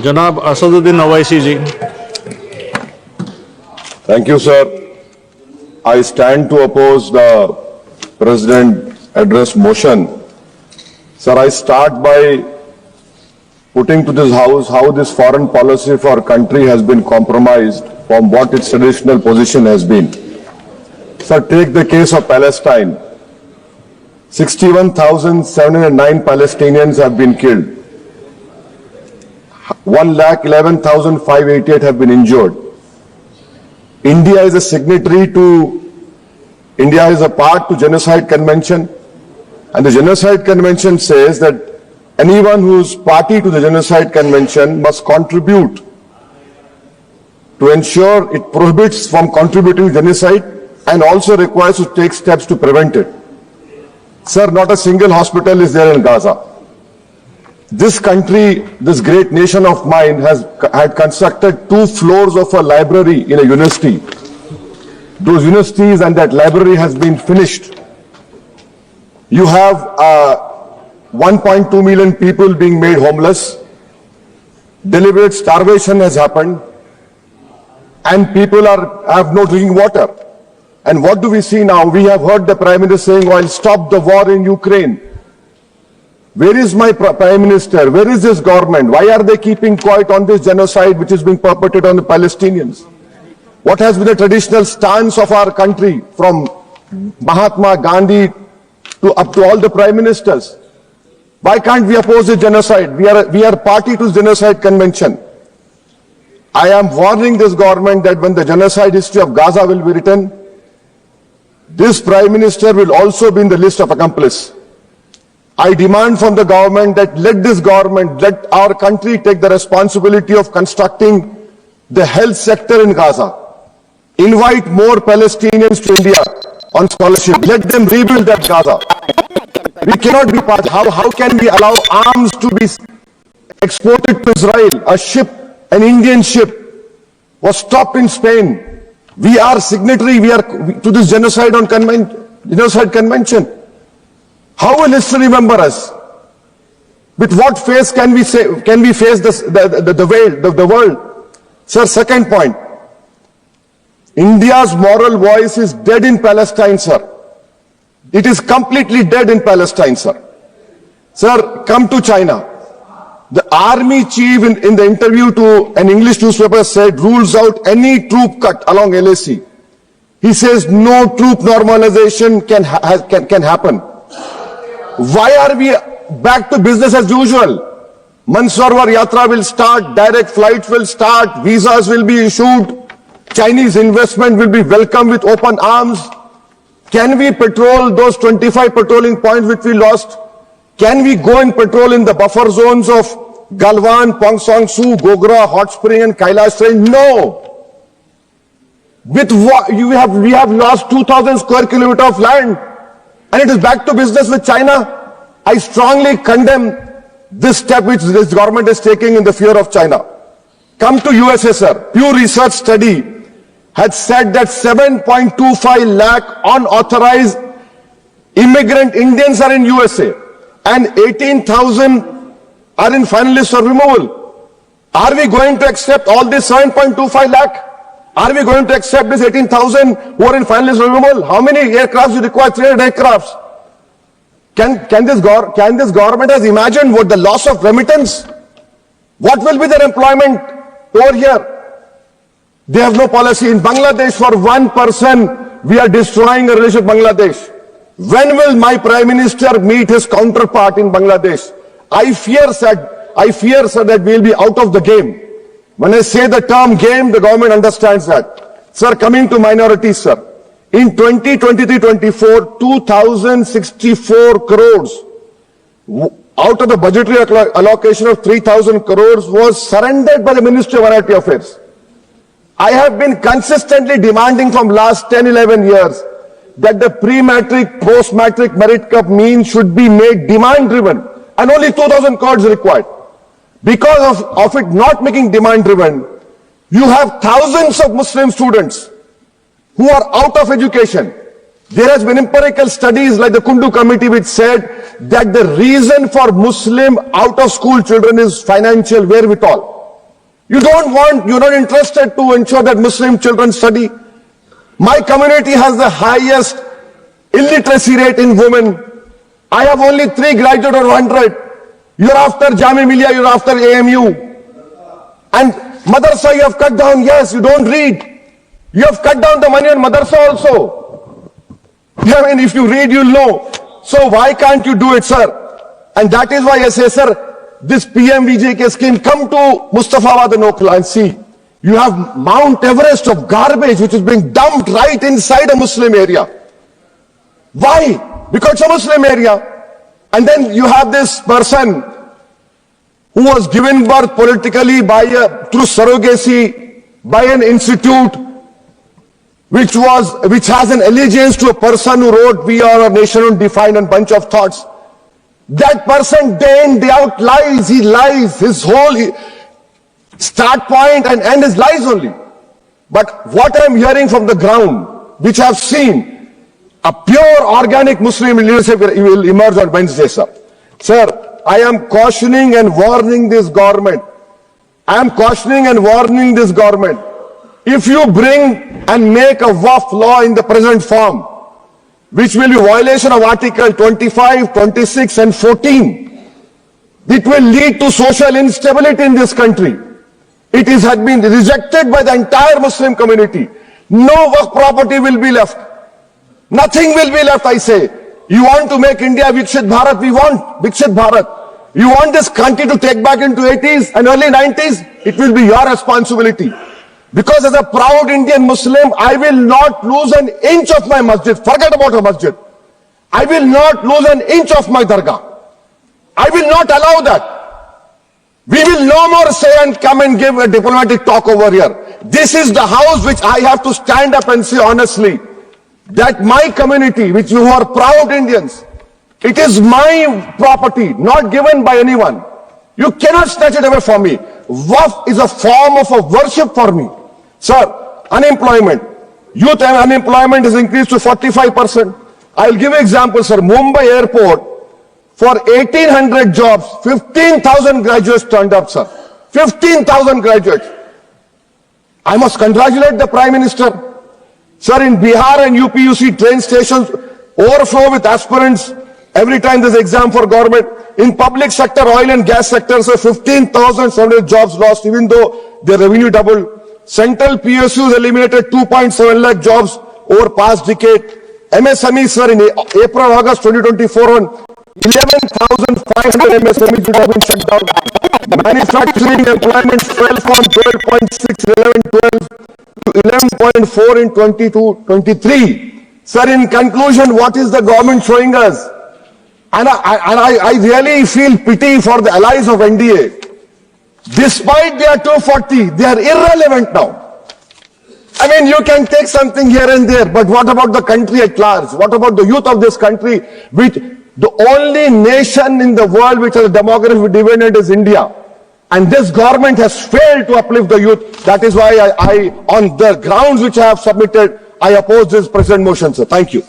जनाब असदुद्दीन ओवैसी जी। Thank you, sir. I stand to oppose the President's address motion. Sir, I start by putting to this House how this foreign policy for our country has been compromised from what its traditional position has been. Sir, take the case of Palestine. 61,709 Palestinians have been killed. 1,11,588 have been injured. India is a signatory to, India is a part to Genocide Convention, and the Genocide Convention says that anyone who is party to the Genocide Convention must contribute to ensure it prohibits from contributing to genocide and also requires to take steps to prevent it. Sir, not a single hospital is there in Gaza. This country, this great nation of mine had constructed 2 floors of a library in a university. Those universities and that library has been finished. You have 1.2 million people being made homeless. Deliberate starvation has happened. And people have no drinking water. And what do we see now? We have heard the Prime Minister saying, "I'll stop the war in Ukraine." Where is my Prime Minister? Where is this government? Why are they keeping quiet on this genocide which is being perpetrated on the Palestinians? What has been the traditional stance of our country from Mahatma Gandhi to up to all the Prime Ministers? Why can't we oppose the genocide? We are party to the Genocide Convention. I am warning this government that when the genocide history of Gaza will be written, this Prime Minister will also be in the list of accomplices. I demand from the government that let our country take the responsibility of constructing the health sector in Gaza. Invite more Palestinians to India on scholarship. Let them rebuild that Gaza. We cannot be part. How can we allow arms to be exported to Israel? A ship, an Indian ship, was stopped in Spain. We are signatory. To this genocide convention. How will history remember us? With what face can we face the world? Sir, second point. India's moral voice is dead in Palestine, sir. It is completely dead in Palestine, sir. Sir, come to China. The army chief in the interview to an English newspaper said rules out any troop cut along LAC. He says no troop normalization can happen. Why are we back to business as usual? Mansarovar Yatra will start, direct flights will start, visas will be issued, Chinese investment will be welcomed with open arms. Can we patrol those 25 patrolling points which we lost? Can we go and patrol in the buffer zones of Galwan, Pongsong Su, Gogra, Hot Spring and Kailash Range? No. With what we have lost 2,000 square kilometers of land. And it is back to business with China. I strongly condemn this step which this government is taking in the fear of China. Come to USA, sir. Pew Research study had said that 7.25 lakh unauthorized immigrant Indians are in USA and 18,000 are in final list for removal. Are we going to accept all this 7.25 lakh? Are we going to accept this 18,000 who are in final list removal? How many aircrafts you require? 300 aircrafts. Can this government has imagined what the loss of remittance? What will be their employment over here? They have no policy. In Bangladesh, for one person, we are destroying a relationship with Bangladesh. When will my Prime Minister meet his counterpart in Bangladesh? I fear, sir, that we will be out of the game. When I say the term game, the government understands that. Sir, coming to minorities, sir. In 2023-24, 2,064 crores out of the budgetary allocation of 3,000 crores was surrendered by the Ministry of Minority Affairs. I have been consistently demanding from last 10-11 years that the pre-matric, post-matric merit cup mean should be made demand-driven and only 2,000 crores required. Because of it not making demand-driven, you have thousands of Muslim students who are out of education. There has been empirical studies like the Kundu Committee which said that the reason for Muslim out-of-school children is financial wherewithal. You're not interested to ensure that Muslim children study. My community has the highest illiteracy rate in women. I have only 3 graduates or 100. You're after Jamia Millia, you're after AMU. And madrasa you have cut down. Yes, you don't read. You have cut down the money on madrasa also. I mean, if you read, you'll know. So why can't you do it, sir? And that is why I say, sir, this PMVJK scheme, come to Mustafabad and Okla and see. You have Mount Everest of garbage which is being dumped right inside a Muslim area. Why? Because it's a Muslim area. And then you have this person who was given birth politically through surrogacy by an institute which has an allegiance to a person who wrote "We Are a Nation Undefined" and bunch of thoughts. That person day in, day out lies. He lies. His whole start point and end is lies only. But what I'm hearing from the ground, which I've seen, a pure organic Muslim leadership will emerge on Wednesday, sir. Sir, I am cautioning and warning this government. I am cautioning and warning this government. If you bring and make a WAF law in the present form, which will be violation of Article 25, 26 and 14, it will lead to social instability in this country. It has been rejected by the entire Muslim community. No WAF property will be left. Nothing will be left, I say. You want to make India Viksit Bharat? We want Viksit Bharat. You want this country to take back into 80s and early 90s? It will be your responsibility. Because as a proud Indian Muslim, I will not lose an inch of my masjid. Forget about a masjid. I will not lose an inch of my dargah. I will not allow that. We will no more say and come and give a diplomatic talk over here. This is the house which I have to stand up and say honestly, that my community, which you are proud Indians, it is my property, not given by anyone. You cannot snatch it away from me. Waqf is a form of a worship for me. Sir, unemployment, youth unemployment is increased to 45%. I'll give you example, sir. Mumbai airport, for 1,800 jobs, 15,000 graduates turned up, sir. 15,000 graduates. I must congratulate the Prime Minister. Sir, in Bihar and UP, you see train stations overflow with aspirants every time there's exam for government. In public sector, oil and gas sector, so 15,700 jobs lost, even though their revenue doubled. Central PSUs eliminated 2.7 lakh jobs over past decade. MSMEs, sir, in April, August 2024, 11,500 MSMEs would have been shut down. Manufacturing employment fell from 12.6 in 11-12 to 11.4 in 22-23. Sir, in conclusion, what is the government showing us? And I really feel pity for the allies of NDA. Despite their 240, they are irrelevant now. I mean, you can take something here and there, but what about the country at large? What about the youth of this country, which the only nation in the world which has a demographic dividend is India? And this government has failed to uplift the youth. That is why I on the grounds which I have submitted, I oppose this present motion, sir. Thank you.